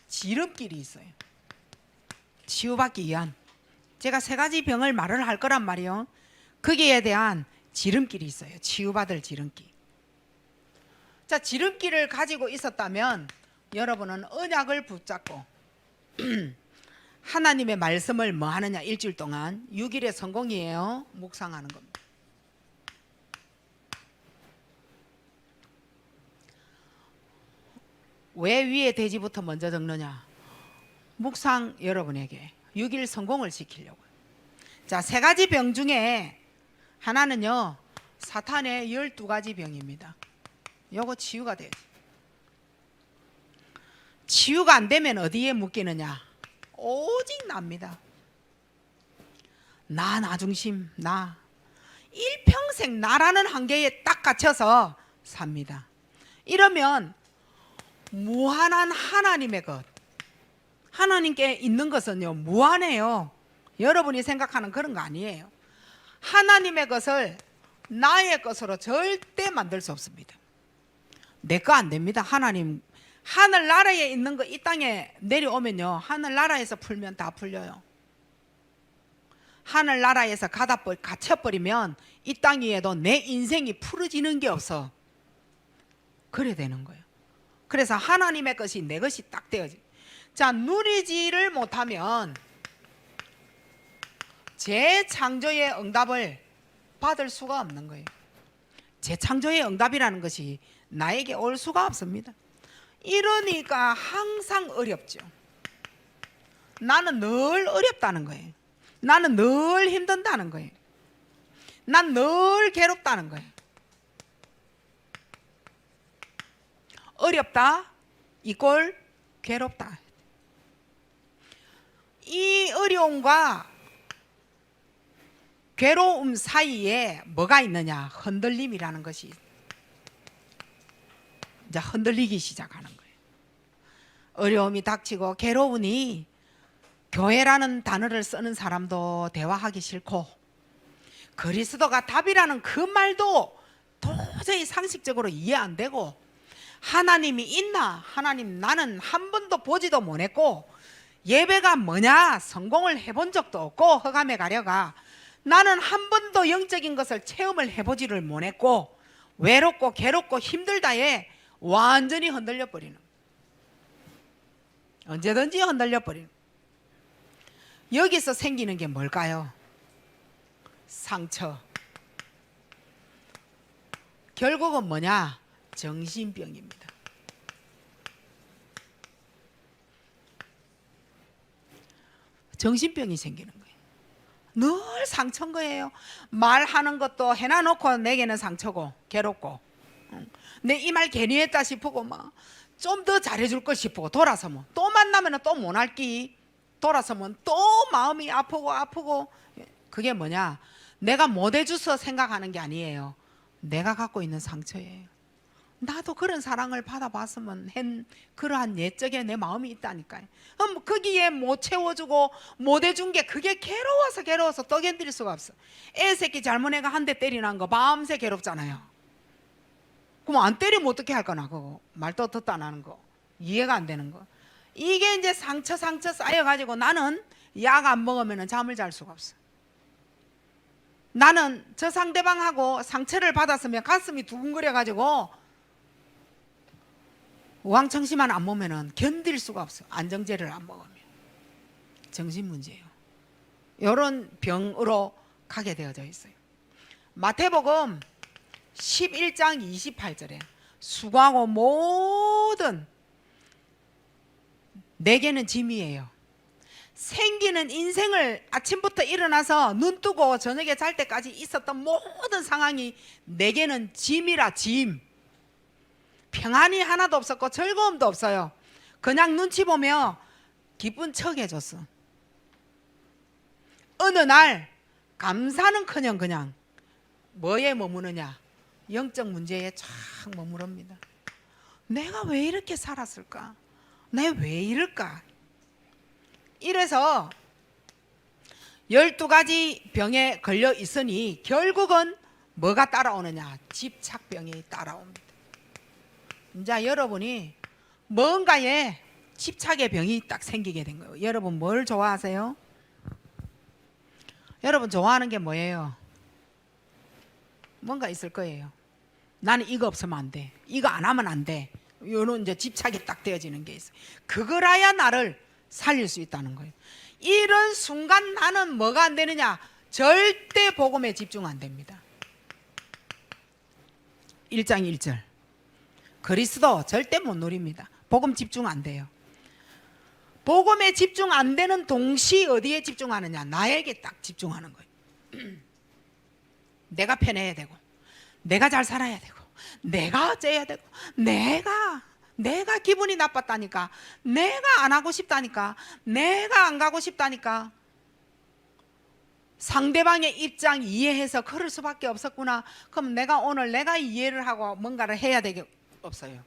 [SPEAKER 1] 지름길이 있어요. 치유받기 위한. 제가 세 가지 병을 말을 할 거란 말이요. 거기에 대한 지름길이 있어요. 치유받을 지름길. 자, 지름길을 가지고 있었다면 여러분은 언약을 붙잡고 하나님의 말씀을 뭐 하느냐? 일주일 동안 6일의 성공이에요. 묵상하는 겁니다. 왜 위에 돼지부터 먼저 적느냐? 묵상 여러분에게 6일 성공을 시키려고요. 자, 세 가지 병 중에 하나는요, 사탄의 12가지 병입니다. 요거 치유가 돼야지. 치유가 안 되면 어디에 묶이느냐? 오직 납니다. 나 중심, 나. 일평생 나라는 한계에 딱 갇혀서 삽니다. 이러면 무한한 하나님의 것, 하나님께 있는 것은요 무한해요. 여러분이 생각하는 그런 거 아니에요. 하나님의 것을 나의 것으로 절대 만들 수 없습니다. 내 거 안 됩니다. 하나님 하늘나라에 있는 거 이 땅에 내려오면요, 하늘나라에서 풀면 다 풀려요. 하늘나라에서 갇혀버리면 이 땅 위에도 내 인생이 풀어지는 게 없어. 그래 되는 거예요. 그래서 하나님의 것이 내 것이 딱 되어지. 자, 누리지를 못하면 재창조의 응답을 받을 수가 없는 거예요. 재창조의 응답이라는 것이 나에게 올 수가 없습니다. 이러니까 항상 어렵죠. 나는 늘 어렵다는 거예요. 나는 늘 힘든다는 거예요. 난 늘 괴롭다는 거예요. 어렵다 이꼴 괴롭다. 이 어려움과 괴로움 사이에 뭐가 있느냐? 흔들림이라는 것이 이제 흔들리기 시작하는 거예요. 어려움이 닥치고 괴로우니 교회라는 단어를 쓰는 사람도 대화하기 싫고, 그리스도가 답이라는 그 말도 도저히 상식적으로 이해 안 되고, 하나님이 있나? 하나님 나는 한 번도 보지도 못했고, 예배가 뭐냐? 성공을 해본 적도 없고, 흑암에 가려가 나는 한 번도 영적인 것을 체험을 해보지를 못했고, 외롭고 괴롭고 힘들다에 완전히 흔들려 버리는, 언제든지 흔들려 버리는. 여기서 생기는 게 뭘까요? 상처. 결국은 뭐냐? 정신병입니다. 정신병이 생기는 거예요. 늘 상처인 거예요. 말하는 것도 해놔놓고 내게는 상처고 괴롭고, 내 이 말 괜히 했다 싶고 막 좀 더 잘해줄 걸 싶고, 돌아서면 또 만나면 또 못할기, 돌아서면 또 마음이 아프고. 그게 뭐냐? 내가 못해줘서 생각하는 게 아니에요. 내가 갖고 있는 상처예요. 나도 그런 사랑을 받아봤으면 한 그러한 옛적에 내 마음이 있다니까요. 거기에 못 채워주고 못 해준 게 그게 괴로워서 또 견딜 수가 없어. 애 새끼 잘못해가 한 대 때리는 거 밤새 괴롭잖아요. 그럼 안 때리면 어떻게 할 거나, 그거 말도 듣도 안 하는 거, 이해가 안 되는 거. 이게 이제 상처 쌓여가지고 나는 약 안 먹으면 잠을 잘 수가 없어. 나는 저 상대방하고 상처를 받았으면 가슴이 두근거려가지고 우황청심만 안 먹으면 견딜 수가 없어. 안정제를 안 먹으면. 정신 문제예요. 이런 병으로 가게 되어져 있어요. 마태복음 11장 28절에 수고하고 모든 내게는 짐이에요. 생기는 인생을 아침부터 일어나서 눈 뜨고 저녁에 잘 때까지 있었던 모든 상황이 내게는 짐이라. 짐. 평안이 하나도 없었고 즐거움도 없어요. 그냥 눈치 보며 기쁜 척 해줬어. 어느 날 감사는커녕 그냥 뭐에 머무느냐? 영적 문제에 쫙 머무릅니다. 내가 왜 이렇게 살았을까? 내가 왜 이럴까? 이래서 12가지 병에 걸려 있으니 결국은 뭐가 따라오느냐? 집착병이 따라옵니다. 이제 여러분이 뭔가에 집착의 병이 딱 생기게 된 거예요. 여러분 뭘 좋아하세요? 여러분 좋아하는 게 뭐예요? 뭔가 있을 거예요. 나는 이거 없으면 안 돼. 이거 안 하면 안 돼. 이런 이제 집착이 딱 되어지는 게 있어요. 그거라야 나를 살릴 수 있다는 거예요. 이런 순간 나는 뭐가 안 되느냐? 절대 복음에 집중 안 됩니다. 1장 1절. 그리스도 절대 못 누립니다. 복음 집중 안 돼요. 복음에 집중 안 되는 동시 어디에 집중하느냐? 나에게 딱 집중하는 거예요. 내가 편해야 되고, 내가 잘 살아야 되고, 내가 어째야 되고, 내가 기분이 나빴다니까, 내가 안 하고 싶다니까, 내가 안 가고 싶다니까. 상대방의 입장 이해해서 그럴 수밖에 없었구나. 그럼 내가 오늘 내가 이해를 하고 뭔가를 해야 되게 없어요.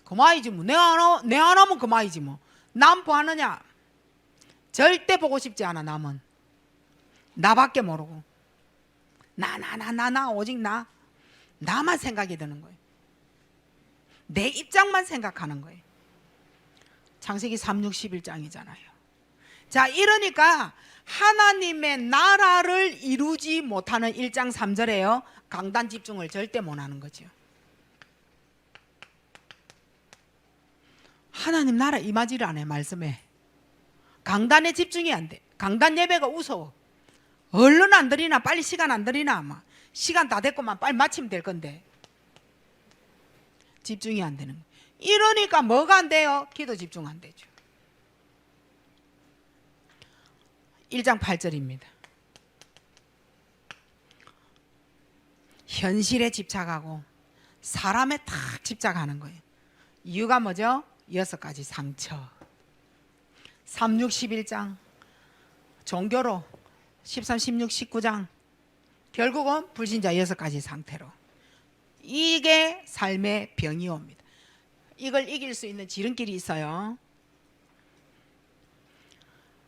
[SPEAKER 1] 그만이지 뭐. 내 안 하면 그만이지 뭐. 남 보하느냐? 절대 보고 싶지 않아. 남은 나밖에 모르고 나 오직 나만 생각이 드는 거예요. 내 입장만 생각하는 거예요. 창세기 3:11장이잖아요. 자, 이러니까 하나님의 나라를 이루지 못하는 1장 3절에요. 강단 집중을 절대 못하는 거죠. 하나님 나라 임하지를 않아요. 말씀에 강단에 집중이 안 돼. 강단 예배가 우스워. 얼른 안 드리나, 빨리 시간 안 드리나, 막 시간 다 됐고만 빨리 마치면 될 건데 집중이 안 되는 거예요. 이러니까 뭐가 안 돼요? 기도 집중 안 되죠. 1장 8절입니다. 현실에 집착하고 사람에 탁 집착하는 거예요. 이유가 뭐죠? 6가지 상처. 3, 6, 11장 종교로 13, 16, 19장 결국은 불신자 6가지 상태로. 이게 삶의 병이 옵니다. 이걸 이길 수 있는 지름길이 있어요.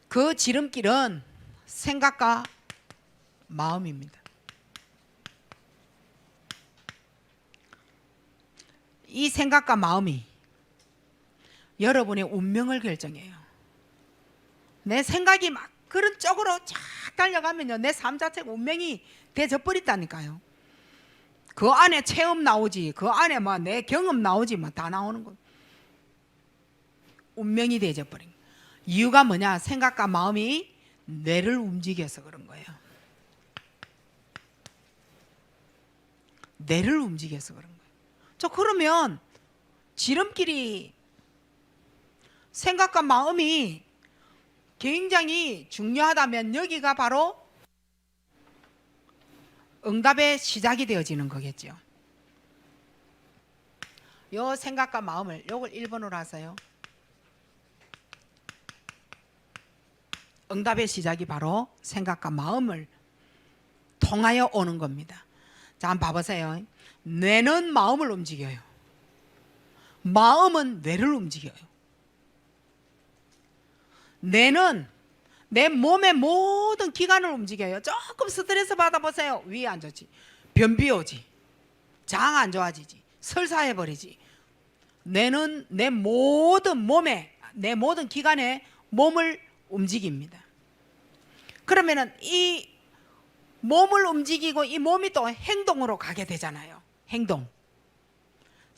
[SPEAKER 1] 그 지름길은 생각과 마음입니다. 이 생각과 마음이 여러분의 운명을 결정해요. 내 생각이 막 그런 쪽으로 쫙 달려가면요, 내 삶 자체가 운명이 되어버린다니까요. 그 안에 체험 나오지, 그 안에 뭐 내 경험 나오지, 뭐 다 나오는 거. 운명이 되어버린. 이유가 뭐냐? 생각과 마음이 뇌를 움직여서 그런 거예요. 뇌를 움직여서 그런 거예요. 저 그러면 지름길이 생각과 마음이 굉장히 중요하다면 여기가 바로 응답의 시작이 되어지는 거겠죠. 요 생각과 마음을 요걸 1번으로 하세요. 응답의 시작이 바로 생각과 마음을 통하여 오는 겁니다. 자, 한번 봐보세요. 뇌는 마음을 움직여요. 마음은 뇌를 움직여요. 뇌는 내 몸의 모든 기관을 움직여요. 조금 스트레스 받아보세요. 위에 안 좋지, 변비 오지, 장 안 좋아지지, 설사해버리지. 뇌는 내 모든 몸에, 내 모든 기관에 몸을 움직입니다. 그러면은 이 몸을 움직이고 이 몸이 또 행동으로 가게 되잖아요. 행동.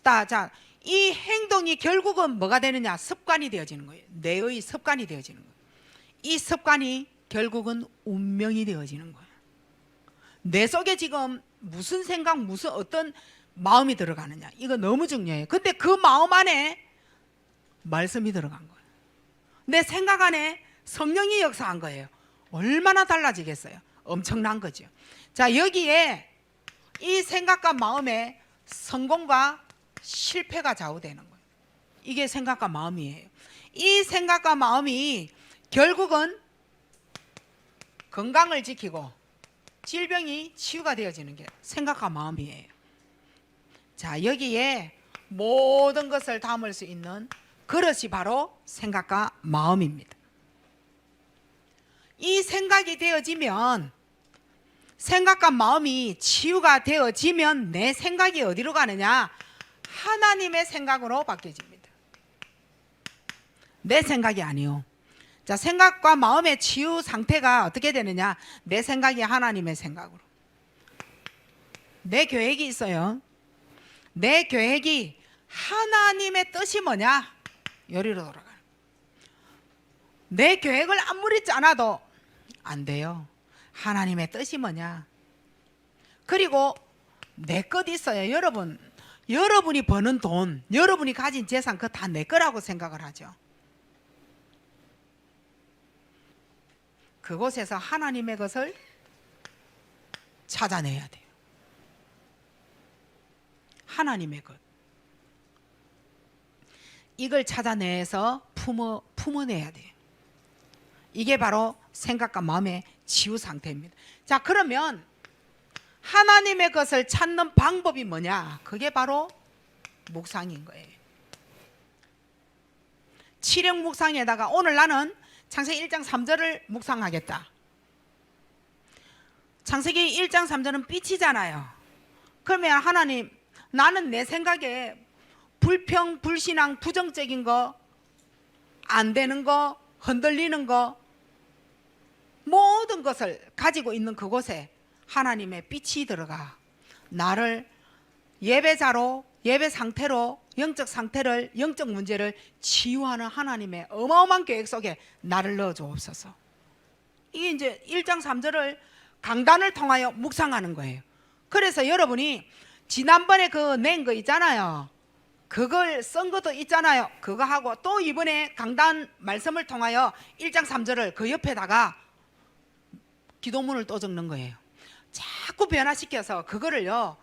[SPEAKER 1] 자, 이 행동이 결국은 뭐가 되느냐? 습관이 되어지는 거예요. 뇌의 습관이 되어지는 거예요. 이 습관이 결국은 운명이 되어지는 거예요. 뇌 속에 지금 무슨 생각, 무슨 어떤 마음이 들어가느냐, 이거 너무 중요해요. 근데 그 마음 안에 말씀이 들어간 거예요. 내 생각 안에 성령이 역사한 거예요. 얼마나 달라지겠어요? 엄청난 거죠. 자, 여기에 이 생각과 마음에 성공과 실패가 좌우되는 거예요. 이게 생각과 마음이에요. 이 생각과 마음이 결국은 건강을 지키고 질병이 치유가 되어지는 게 생각과 마음이에요. 자, 여기에 모든 것을 담을 수 있는 그릇이 바로 생각과 마음입니다. 이 생각이 되어지면, 생각과 마음이 치유가 되어지면 내 생각이 어디로 가느냐? 하나님의 생각으로 바뀌어집니다. 내 생각이 아니요. 자, 생각과 마음의 치유 상태가 어떻게 되느냐? 내 생각이 하나님의 생각으로. 내 계획이 있어요. 내 계획이 하나님의 뜻이 뭐냐? 요리로 돌아가요. 내 계획을 아무리 짜놔도 안 돼요. 하나님의 뜻이 뭐냐? 그리고 내 것 있어요. 여러분이 버는 돈, 여러분이 가진 재산, 그거 다 내 거라고 생각을 하죠. 그곳에서 하나님의 것을 찾아내야 돼요. 하나님의 것. 이걸 찾아내서 품어내야 돼요. 이게 바로 생각과 마음의 치유 상태입니다. 자, 그러면 하나님의 것을 찾는 방법이 뭐냐? 그게 바로 묵상인 거예요. 칠영 묵상에다가 오늘 나는 창세기 1장 3절을 묵상하겠다. 창세기 1장 3절은 빛이잖아요. 그러면 하나님, 나는 내 생각에 불평, 불신앙, 부정적인 거, 안 되는 거, 흔들리는 거, 모든 것을 가지고 있는 그곳에 하나님의 빛이 들어가 나를 예배자로, 예배 상태로, 영적 상태를, 영적 문제를 치유하는 하나님의 어마어마한 계획 속에 나를 넣어 주옵소서. 이게 이제 1장 3절을 강단을 통하여 묵상하는 거예요. 그래서 여러분이 지난번에 그 낸 거 있잖아요. 그걸 쓴 것도 있잖아요. 그거 하고 또 이번에 강단 말씀을 통하여 1장 3절을 그 옆에다가 기도문을 또 적는 거예요. 자꾸 변화시켜서 그거를요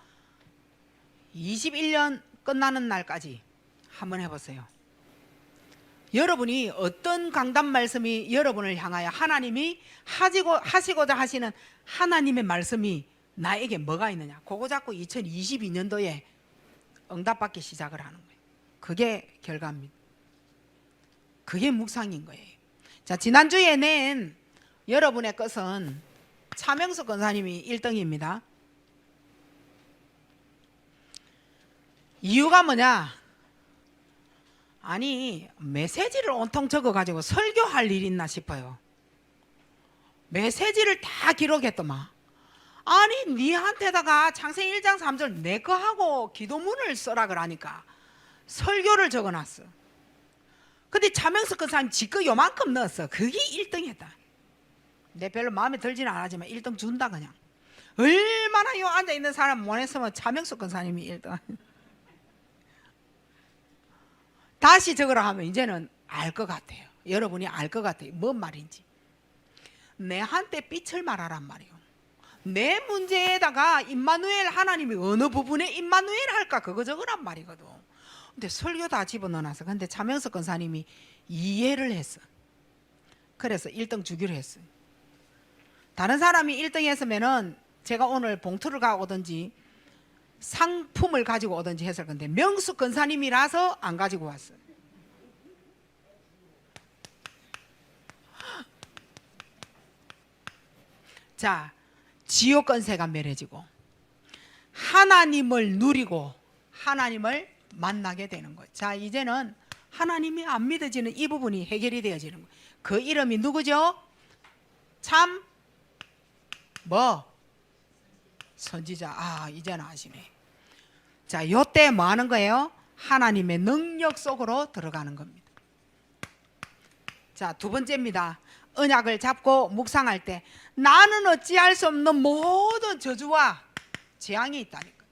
[SPEAKER 1] 21년 끝나는 날까지 한번 해보세요. 여러분이 어떤 강단 말씀이 여러분을 향하여 하나님이 하시고자 하시는 하나님의 말씀이 나에게 뭐가 있느냐, 그거 자꾸 2022년도에 응답받기 시작을 하는 거예요. 그게 결과입니다. 그게 묵상인 거예요. 자, 지난주에 낸 여러분의 것은 차명숙 권사님이 1등입니다. 이유가 뭐냐? 아니, 메시지를 온통 적어가지고 설교할 일이 있나 싶어요. 메시지를 다 기록했더만. 아니, 니한테다가 창세기 1장 3절 내 거 하고 기도문을 써라 그러니까 설교를 적어놨어. 근데 차명석 권사님 지거 요만큼 넣었어. 그게 1등이었다. 내 별로 마음에 들지는 않았지만 1등 준다 그냥. 얼마나 요 앉아있는 사람 원했으면 차명석 권사님이 1등. 다시 적으라 하면 이제는 알 것 같아요. 여러분이 알 것 같아요. 뭔 말인지. 내한테 빛을 말하란 말이요. 내 문제에다가 임마누엘 하나님이 어느 부분에 임마누엘 할까 그거 적으란 말이거든. 근데 설교 다 집어넣어놨어. 근데 차명석 권사님이 이해를 했어. 그래서 1등 주기로 했어. 다른 사람이 1등 했으면은 제가 오늘 봉투를 가오든지 상품을 가지고 오든지 했을 건데 명숙 권사님이라서 안 가지고 왔어요. 자, 지옥 권세가 멸해지고 하나님을 누리고 하나님을 만나게 되는 거예요. 자, 이제는 하나님이 안 믿어지는 이 부분이 해결이 되어지는 거예요. 그 이름이 누구죠? 참 선지자. 아, 이제는 아시네. 자, 요때 뭐 하는 거예요? 하나님의 능력 속으로 들어가는 겁니다. 자, 두 번째입니다. 언약을 잡고 묵상할 때 나는 어찌할 수 없는 모든 저주와 재앙이 있다니까.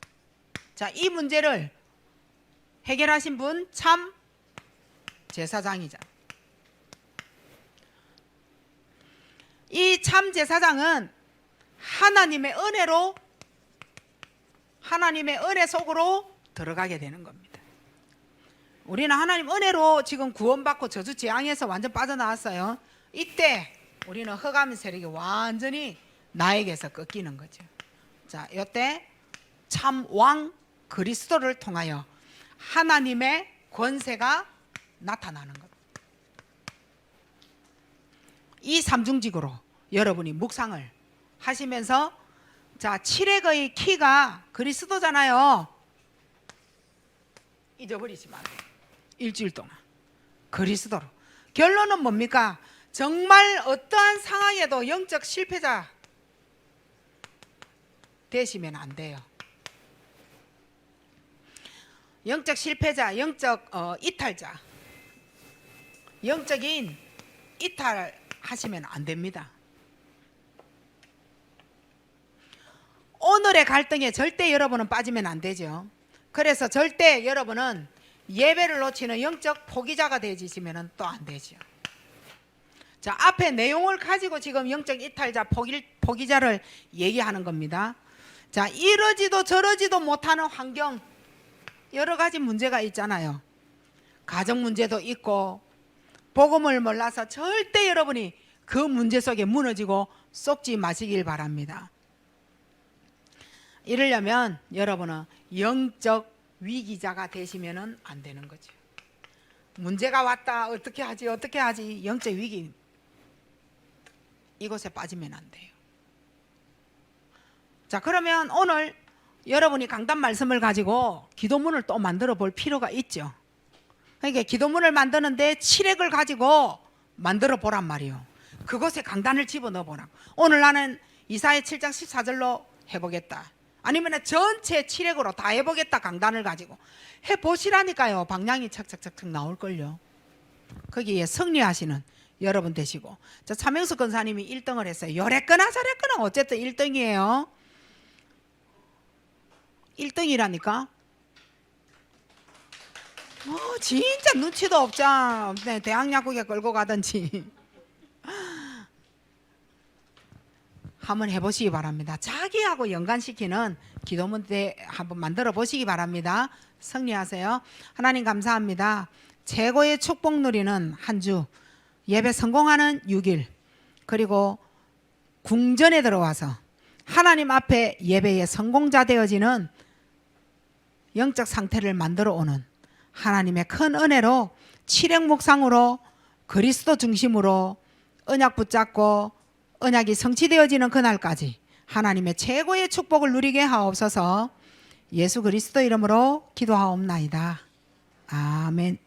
[SPEAKER 1] 자, 이 문제를 해결하신 분 참 제사장이자. 이 참 제사장은 하나님의 은혜로 하나님의 은혜 속으로 들어가게 되는 겁니다. 우리는 하나님 은혜로 지금 구원받고 저주 재앙에서 완전 빠져나왔어요. 이때 우리는 흑암 세력이 완전히 나에게서 꺾이는 거죠. 자, 이때 참 왕 그리스도를 통하여 하나님의 권세가 나타나는 것. 이 삼중직으로 여러분이 묵상을 하시면서 자, 칠액의 키가 그리스도잖아요. 잊어버리지 마세요. 일주일 동안 그리스도로. 결론은 뭡니까? 정말 어떠한 상황에도 영적 실패자 되시면 안 돼요. 영적 실패자, 영적 이탈자, 영적인 이탈하시면 안 됩니다. 오늘의 갈등에 절대 여러분은 빠지면 안 되죠. 그래서 절대 여러분은 예배를 놓치는 영적 포기자가 되시면 또 안 되죠. 자, 앞에 내용을 가지고 지금 영적 이탈자, 포기자를 얘기하는 겁니다. 자, 이러지도 저러지도 못하는 환경, 여러 가지 문제가 있잖아요. 가정 문제도 있고 복음을 몰라서 절대 여러분이 그 문제 속에 무너지고 쏙지 마시길 바랍니다. 이러려면 여러분은 영적 위기자가 되시면 안 되는 거죠. 문제가 왔다 어떻게 하지 영적 위기, 이곳에 빠지면 안 돼요. 자, 그러면 오늘 여러분이 강단 말씀을 가지고 기도문을 또 만들어 볼 필요가 있죠. 그러니까 기도문을 만드는데 칠액을 가지고 만들어 보란 말이에요. 그곳에 강단을 집어넣어 보라고. 오늘 나는 이사야 7장 14절로 해보겠다. 아니면 전체 칠액으로 다 해보겠다. 강단을 가지고 해보시라니까요. 방향이 착착착착 나올걸요. 거기에 승리하시는 여러분 되시고. 자, 차명숙 권사님이 1등을 했어요. 요랬거나 저랬거나 어쨌든 1등이에요. 1등이라니까. 진짜 눈치도 없자. 대학약국에 끌고 가든지 한번 해보시기 바랍니다. 자기하고 연관시키는 기도문 한번 만들어 보시기 바랍니다. 승리하세요. 하나님 감사합니다. 최고의 축복 누리는 한 주, 예배 성공하는 6일, 그리고 궁전에 들어와서 하나님 앞에 예배의 성공자 되어지는 영적 상태를 만들어 오는 하나님의 큰 은혜로 칠액 묵상으로 그리스도 중심으로 언약 붙잡고 언약이 성취되어지는 그날까지 하나님의 최고의 축복을 누리게 하옵소서. 예수 그리스도 이름으로 기도하옵나이다. 아멘.